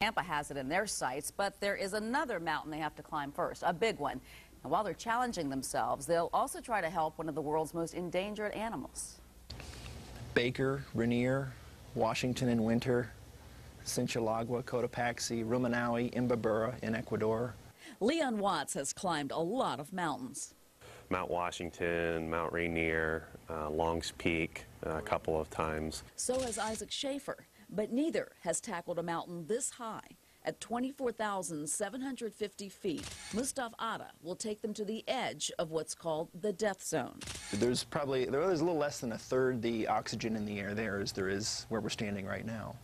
Tampa has it in their sights, but there is another mountain they have to climb first, a big one. And while they're challenging themselves, they'll also try to help one of the world's most endangered animals. Baker, Rainier, Washington in winter, Sinchalagua, Cotopaxi, Ruminawi, Imbabura in Ecuador. Leon Watts has climbed a lot of mountains. Mount Washington, Mount Rainier, Long's Peak a couple of times. So has Isaac Schaefer, but neither has tackled a mountain this high. At 24,750 feet, Mustafa Atta will take them to the edge of what's called the death zone. There's a little less than a third the oxygen in the air there as there is where we're standing right now.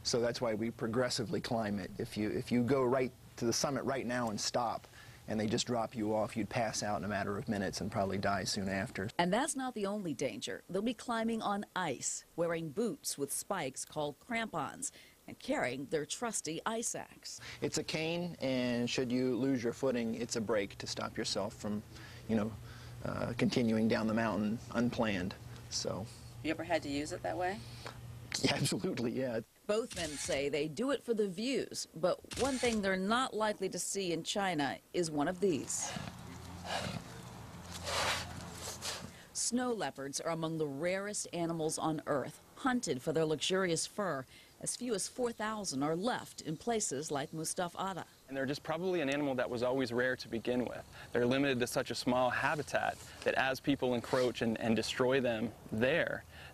So that's why we progressively climb it. If you go right to the summit right now and stop, and they just drop you off, you'd pass out in a matter of minutes and probably die soon after. And that's not the only danger. They'll be climbing on ice, wearing boots with spikes called crampons, and carrying their trusty ice axe. It's a cane, and should you lose your footing, it's a brake to stop yourself from, continuing down the mountain unplanned. So. You ever had to use it that way? Yeah, absolutely, yeah. Both men say they do it for the views, but one thing they're not likely to see in China is one of these. Snow leopards are among the rarest animals on Earth, hunted for their luxurious fur. As few as 4,000 are left in places like Mustafa Atta. And they're just probably an animal that was always rare to begin with. They're limited to such a small habitat that as people encroach and destroy them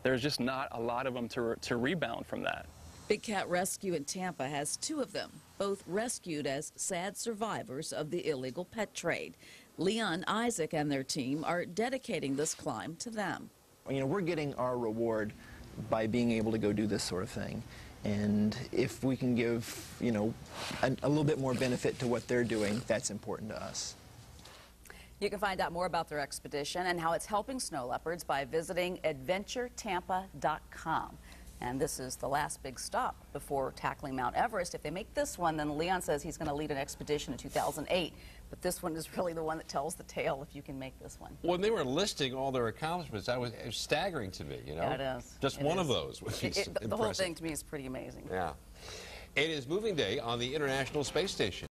there's just not a lot of them to rebound from that. Big Cat Rescue in Tampa has two of them, both rescued as sad survivors of the illegal pet trade. Leon, Isaac, and their team are dedicating this climb to them. We're getting our reward by being able to go do this sort of thing. And if we can give, a little bit more benefit to what they're doing, that's important to us. You can find out more about their expedition and how it's helping snow leopards by visiting adventuretampa.com. And this is the last big stop before tackling Mount Everest. If they make this one, then Leon says he's going to lead an expedition in 2008. But this one is really the one that tells the tale if you can make this one. When they were listing all their accomplishments, it was staggering to me, Yeah, it is. Just one of those, which is impressive. The whole thing to me is pretty amazing. Yeah. It is moving day on the International Space Station.